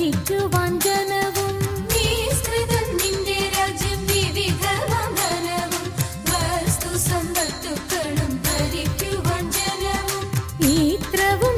നീക്കുവാൻ ജനവും നിന്റെ രാജ്യം വിവിധ വന്ദനവും വസ്തു സമ്പത്തുക്കളും ഭരിക്കുവാൻ ജനവും ഈത്രവും